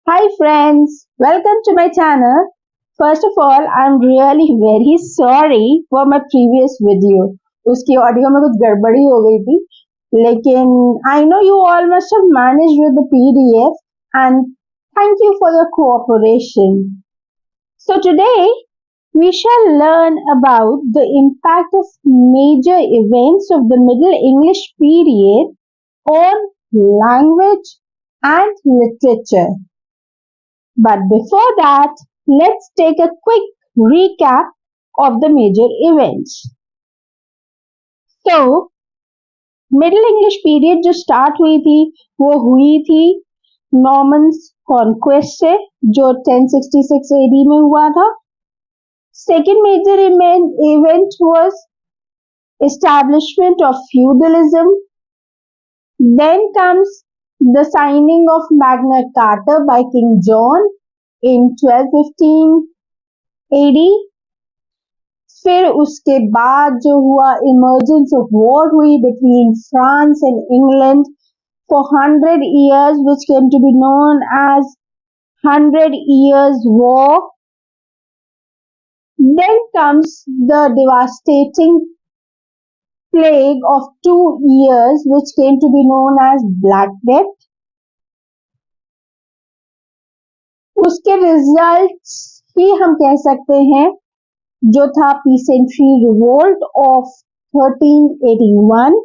Hi friends, welcome to my channel. First of all, I'm really very sorry for my previous video. उसकी audio में कुछ गड़बड़ी हो गई थी, लेकिन I know you all must have managed with the PDF and thank you for your cooperation. So today we shall learn about the impact of major events of the Middle English period on language and literature. But before that, let's take a quick recap of the major events. So, middle English period जो start हुई थी वो हुई थी Norman conquest से जो 1066 AD में हुआ था. Second major event was establishment of feudalism. Then comes the signing of Magna Carta by King John in 1215 AD. फिर उसके बाद जो हुआ emergence of war हुई between France and England for 100 years, which came to be known as 100 Years' War. Then comes the devastating plague of 2 years, which came to be known as Black Death. उसके results ही हम कह सकते हैं जो था पीसेंट्री revolt of 1381.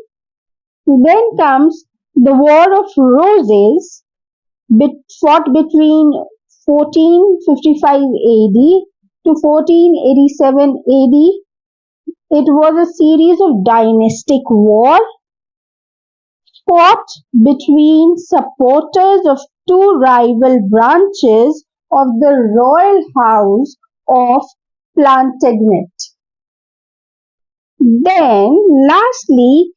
Then comes the War of Roses, fought between 1455 AD to 1487 AD. It was a series of dynastic war fought between supporters of two rival branches of the royal house of Plantagenet. Then, lastly,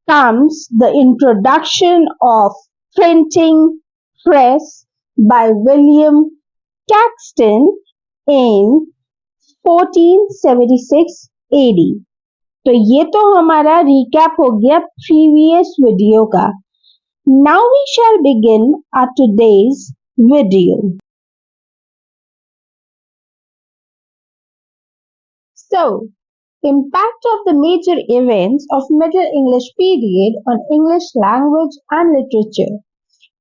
comes the introduction of printing press by William Caxton in 1476 AD. तो ये तो हमारा recap हो गया previous video का. Now we shall begin our today's video. So, impact of the major events of Middle English period on English language and literature.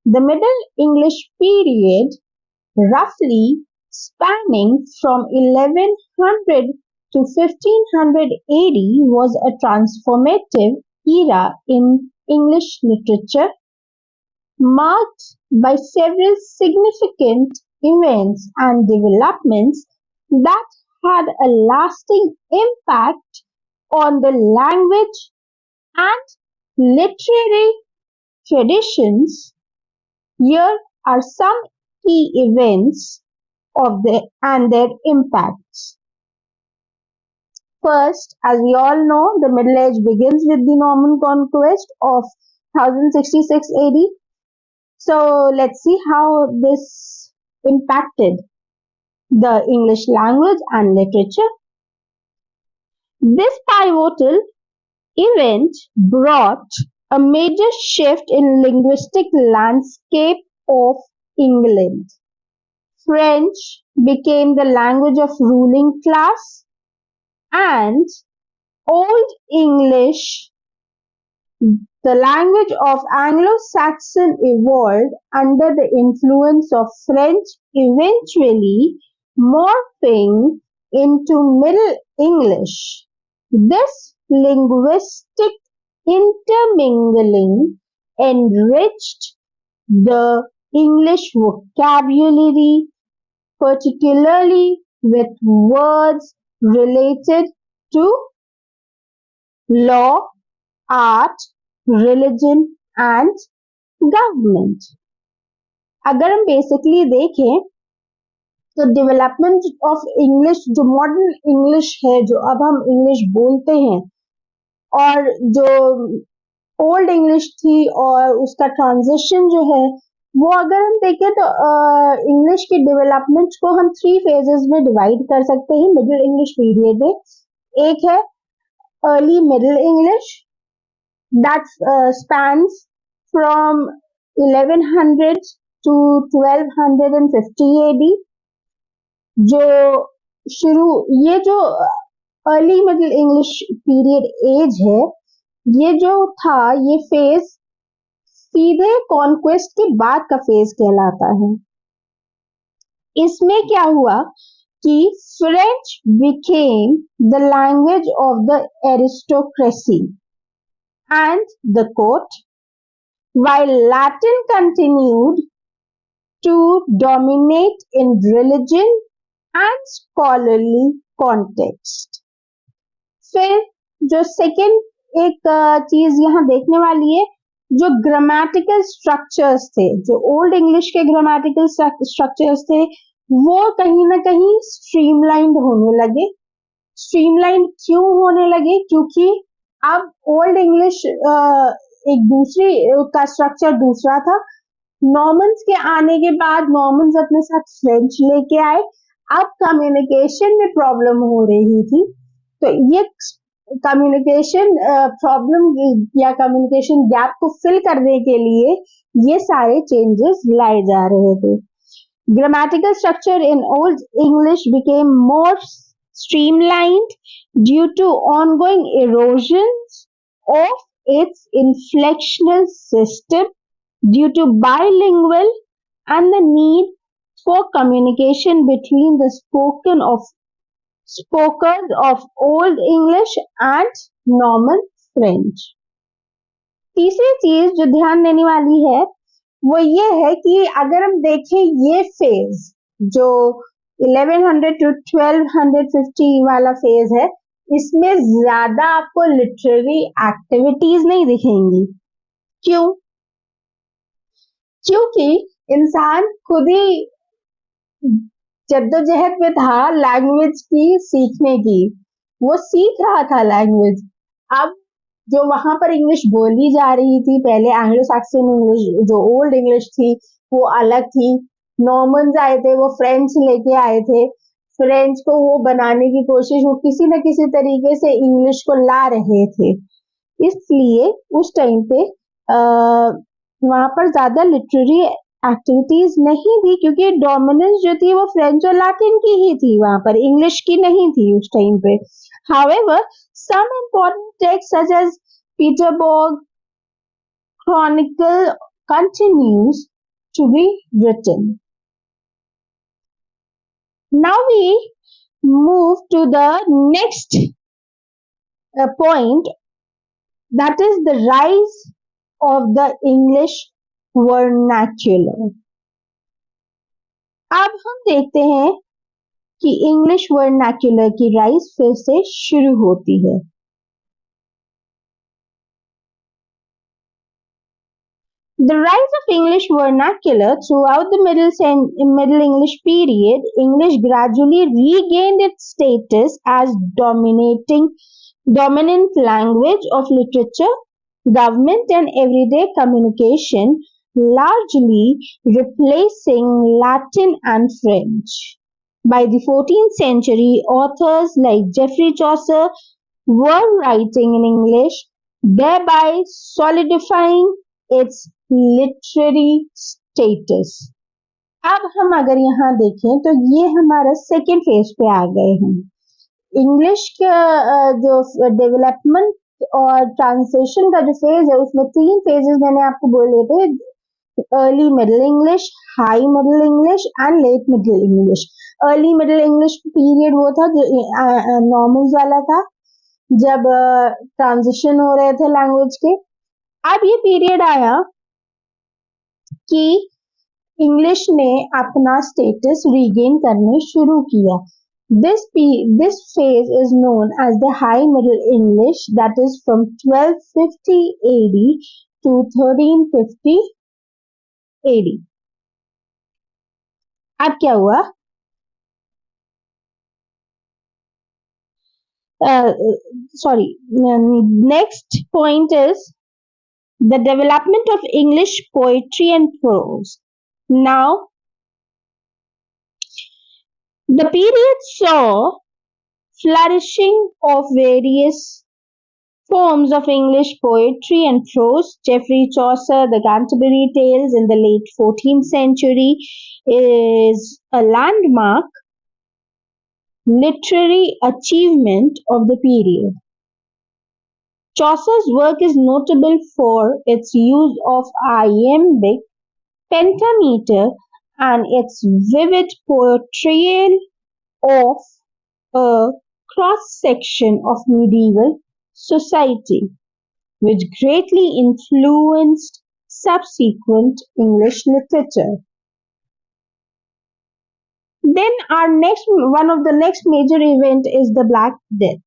The Middle English period, roughly spanning from 1100 to 1500 AD, was a transformative era in English literature, marked by several significant events and developments that had a lasting impact on the language and literary traditions. Here are some key events of their impacts. First, as we all know, the Middle Age begins with the Norman Conquest of 1066 AD. So let's see how this impacted the English language and literature. This pivotal event brought a major shift in linguistic landscape of England. French became the language of ruling class, and Old English, the language of Anglo-Saxon, evolved under the influence of French, eventually morphing into Middle English. This linguistic intermingling enriched the English vocabulary, particularly with words related to law, art, religion and government. अगर हम basically देखें तो development of English, जो modern English है, जो अब हम English बोलते हैं, और जो ओल्ड इंग्लिश थी और उसका ट्रांजिशन जो है वो अगर हम देखें तो इंग्लिश के डेवलपमेंट को हम 3 फेजेस में डिवाइड कर सकते हैं मिडिल इंग्लिश पीरियड में. एक है early middle English, that spans from 1100 to 1250 AD, जो शुरू ये जो early middle English period age है, ये जो था ये फेज सीधे कॉन्क्वेस्ट के बाद का फेज कहलाता है। इसमें क्या हुआ कि French became the language of the aristocracy and the court, while Latin continued to dominate in religion and scholarly context. फिर जो सेकेंड एक चीज यहाँ देखने वाली है, जो ग्रामेटिकल स्ट्रक्चर्स थे, जो ओल्ड इंग्लिश के ग्रामेटिकल स्ट्रक्चर्स थे, वो कहीं ना कहीं स्ट्रीमलाइंड होने लगे। स्ट्रीमलाइंड क्यों होने लगे? क्योंकि अब ओल्ड इंग्लिश एक दूसरी का स्ट्रक्चर दूसरा था। नॉर्मन्स के आने के बाद नॉर्मन्स अपने साथ फ्रेंच लेके आए, अब कम्युनिकेशन में प्रॉब्लम हो रही थी, तो ये कम्युनिकेशन प्रॉब्लम या कम्युनिकेशन गैप को फिल करने के लिए ये सारे चेंजेस लाए जा रहे थे। Grammatical structure in Old English became more streamlined due to ongoing erosions of its inflectional system due to bilingual and the need for communication between the spokers of Old English and Norman French. तीसरी चीज जो ध्यान देने वाली है वो ये है कि अगर हम देखें ये फेज जो 1100 to 1250 वाला फेज है, इसमें ज्यादा आपको लिटरेरी एक्टिविटीज नहीं दिखेंगी। क्यों? क्योंकि इंसान खुद ही जद्दोजहद में था लैंग्वेज की सीखने की, वो सीख रहा था लैंग्वेज। अब जो वहां पर इंग्लिश बोली जा रही थी, पहले एंग्लो सैक्सन इंग्लिश जो ओल्ड इंग्लिश थी वो अलग थी। नॉर्मन्स आए थे, वो फ्रेंच लेके आए थे, फ्रेंच को वो बनाने की कोशिश, वो किसी न किसी तरीके से इंग्लिश को ला रहे थे। इसलिए उस टाइम पे वहां पर ज्यादा लिटरेरी एक्टिविटीज नहीं थी, क्योंकि डोमिनेंस जो थी वो फ्रेंच और लैटिन की ही थी, वहां पर इंग्लिश की नहीं थी उस टाइम पे। However, some important texts such as Peterborough Chronicle continues to be written. Now we move to the next point, that is the rise of the English vernacular. अब हम देखते हैं कि इंग्लिश वर्नाक्यूलर की राइज फिर से शुरू होती है। The rise of English vernacular throughout the Middle English period, English gradually regained its status as dominant language of literature, government and everyday communication, largely replacing Latin and French. By the 14th century, authors like Geoffrey Chaucer were writing in English, thereby solidifying its literary status. अब हम अगर यहाँ देखें तो ये हमारा second phase पे आ गए हैं। इंग्लिश का जो डेवलपमेंट और ट्रांसलेशन का जो फेज है, उसमें तीन फेजेस मैंने आपको बोले थे, early middle English, high middle English and let middle English. Early middle English period वो था जो नॉर्मल्स वाला था, जब ट्रांजिशन हो रहे थे लैंग्वेज के। अब ये पीरियड आया कि इंग्लिश ने अपना स्टेटस रीगेन करने शुरू किया। This phase is known as the High Middle English, that is from 1250 AD to 1350 AD. अब क्या हुआ? Next point is the development of English poetry and prose. Now, the period saw flourishing of various Forms of English poetry and prose. Geoffrey Chaucer, the Canterbury Tales in the late 14th century is a landmark literary achievement of the period. Chaucer's work is notable for its use of iambic pentameter and its vivid portrayal of a cross-section of medieval society, which greatly influenced subsequent English literature. Then one of the next major event is the Black Death.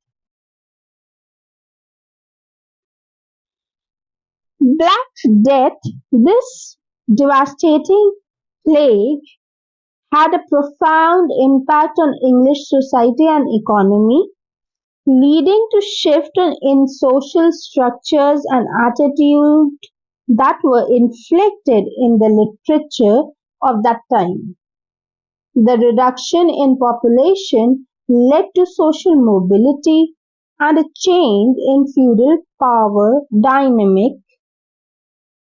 Black Death, this devastating plague had a profound impact on English society and economy, leading to shift in social structures and attitudes that were inflected in the literature of that time. The reduction in population led to social mobility and a change in feudal power dynamic.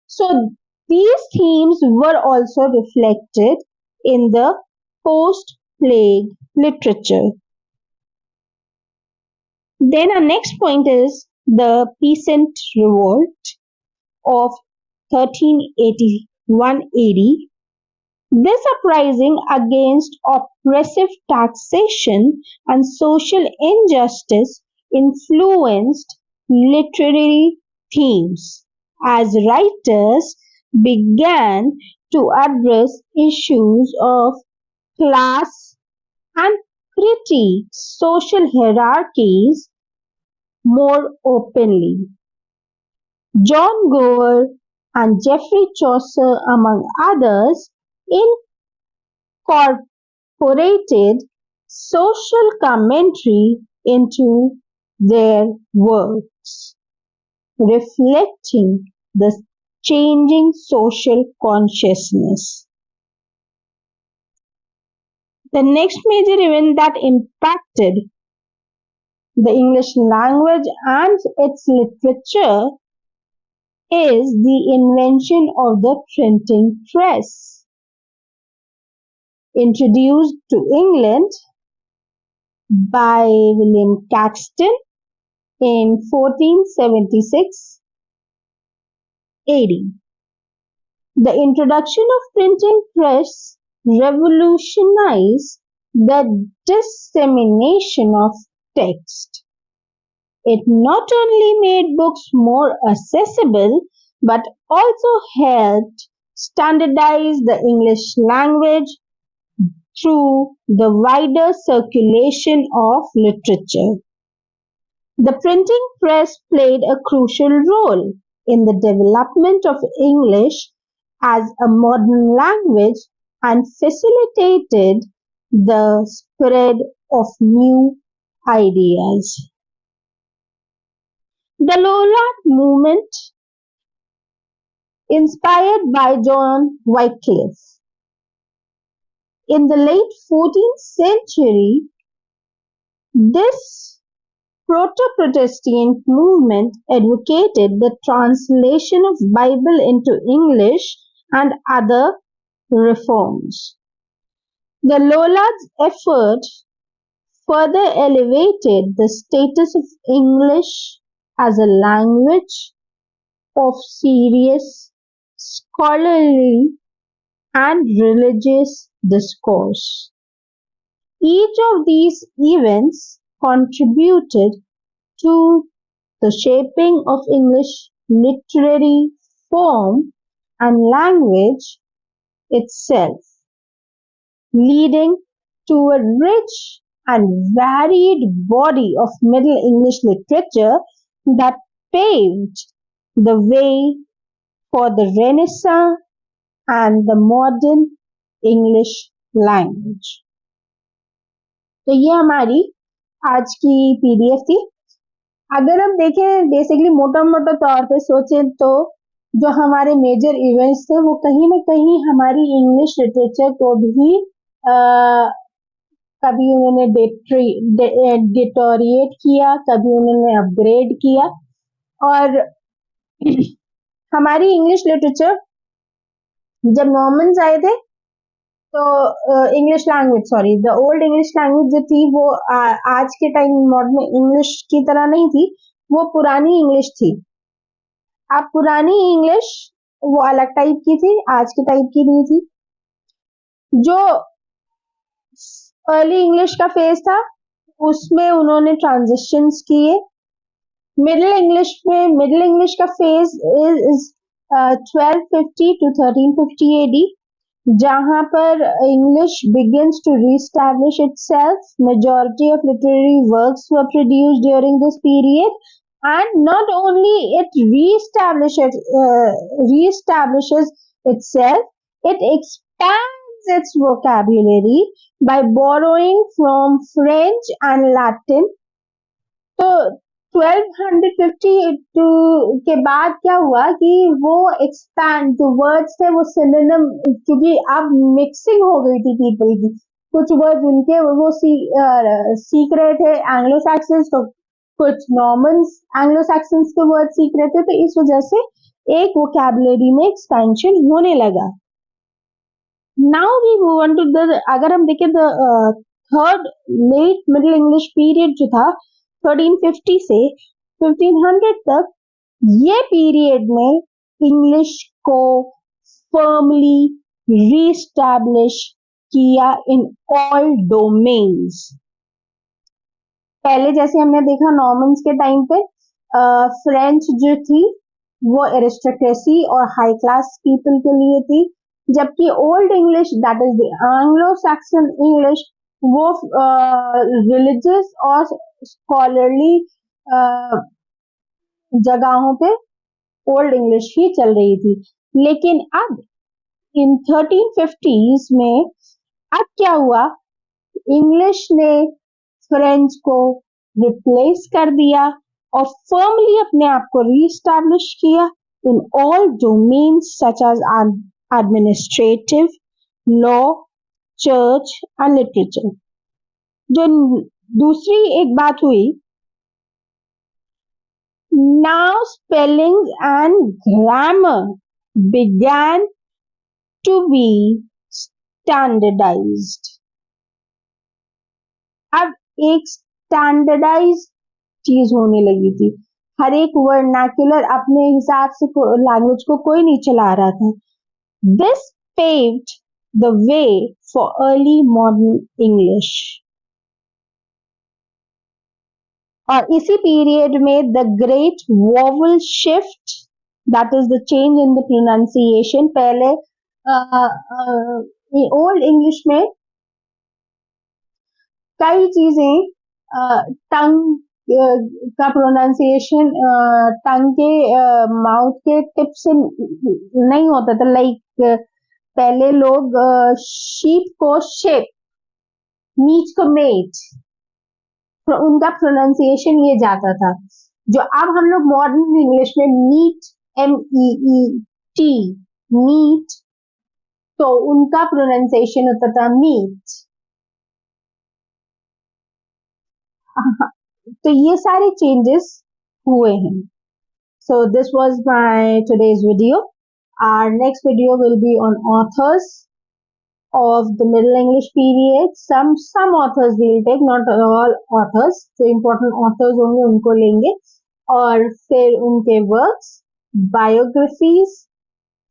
So these themes were also reflected in the post-plague literature. Then our next point is the peasant revolt of 1381 AD. This uprising against oppressive taxation and social injustice influenced literary themes as writers began to address issues of class and critique social hierarchies more openly. John Gower and Geoffrey Chaucer, among others, incorporated social commentary into their works, reflecting the changing social consciousness. The next major event that impacted the English language and its literature is the invention of the printing press. Introduced to England by William Caxton in 1476 AD. The introduction of printing press revolutionized the dissemination of text. It not only made books more accessible but also helped standardize the English language through the wider circulation of literature. The printing press played a crucial role in the development of English as a modern language and facilitated the spread of new ideas. The Lollard movement, inspired by John Wycliffe. In the late 14th century, this proto-Protestant movement advocated the translation of Bible into English and other reforms. The Lollards' effort further elevated the status of English as a language of serious scholarly and religious discourse. Each of these events contributed to the shaping of English literary form and language itself, leading to a rich and varied body of Middle English literature that paved the way for the Renaissance and the modern English language. तो ये हमारी आज की PDF थी. अगर हम देखें basically मोटा मोटा तौर पे सोचें तो जो हमारे मेजर इवेंट्स थे वो कहीं ना कहीं हमारी इंग्लिश लिटरेचर को भी कभी उन्होंने डिटोरिएट किया, कभी उन्होंने अपग्रेड किया. और हमारी इंग्लिश लिटरेचर जब नॉर्मन्स आए थे तो English language, sorry, the old English language जो थी वो आज के टाइम मॉडर्न इंग्लिश की तरह नहीं थी, वो पुरानी इंग्लिश थी। अब पुरानी इंग्लिश वो अलग टाइप की थी, आज के टाइप की नहीं थी। जो अर्ली इंग्लिश का फेज था उसमें उन्होंने ट्रांजिशंस किए। मिडिल इंग्लिश का फेज इज 1250 टू 1350 एडी, जहां पर English begins to reestablish itself. Majority of literary works were produced during this period, and not only it reestablishes itself, it expands its vocabulary by borrowing from French and Latin. तो 1252 के बाद क्या हुआ कि वो expand जो words थे वो सिनोनिम, क्योंकि अब मिक्सिंग हो गई थी पीपल की, कुछ वर्ड्स उनके वो सीख रहे थे एंग्लो सैक्सन्स, तो कुछ नॉर्मन्स एंग्लो सैक्सन्स के वर्ड सीख रहे थे, तो इस वजह से एक वोकैबुलरी में एक्सपेंशन होने लगा। Now we move on to the, अगर हम देखें the third late middle English period जो था 1350 से 1500 तक, ये पीरियड में इंग्लिश को फर्मली रीस्टैब्लिश किया इन ऑल डोमेन्स। पहले जैसे हमने देखा नॉर्मन्स के टाइम पे फ्रेंच जो थी वो एरिस्टोक्रेसी और हाई क्लास पीपल के लिए थी, जबकि old English that is the Anglo Saxon English वो रिलीजियस और स्कॉलरली जगहों पे ओल्ड इंग्लिश ही चल रही थी। लेकिन अब इन 1350s में अब क्या हुआ, इंग्लिश ने फ्रेंच को रिप्लेस कर दिया और फर्मली अपने आप को रीस्टैब्लिश किया in all domains such as administrative, law, church and literature. जो दूसरी एक बात हुई, now spelling and grammar began to be standardized. अब एक स्टैंडर्डाइज चीज होने लगी थी, हर एक वर्नाक्युलर अपने हिसाब से लैंग्वेज को कोई नहीं चला रहा था। This paved the way for early modern English. और इसी पीरियड में the great vowel shift, that is the change in the pronunciation. पहले ओल्ड इंग्लिश में कई चीजें टंग का प्रोनाउंसिएशन टंग के माउथ के टिप से नहीं होता था। लाइक पहले लोग शीप को शेप, मीट को मेट, उनका प्रोनाउंसिएशन ये जाता था। जो अब हम लोग मॉडर्न इंग्लिश में मीट, MEET, मीट, तो उनका प्रोनाउंसिएशन होता था मीट। तो ये सारे चेंजेस हुए हैं। So this was my today's video. Our next video will be on authors of the Middle English period. Some authors we'll take, not all authors. जो important authors होंगे उनको लेंगे, और फिर उनके works, biographies,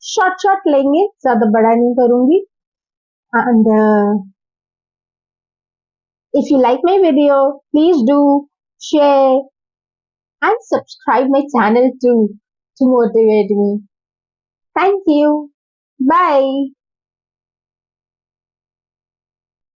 short लेंगे, ज़्यादा बड़ा नहीं करूँगी। And if you like my video, please do share and subscribe my channel to motivate me. Thank you. Bye.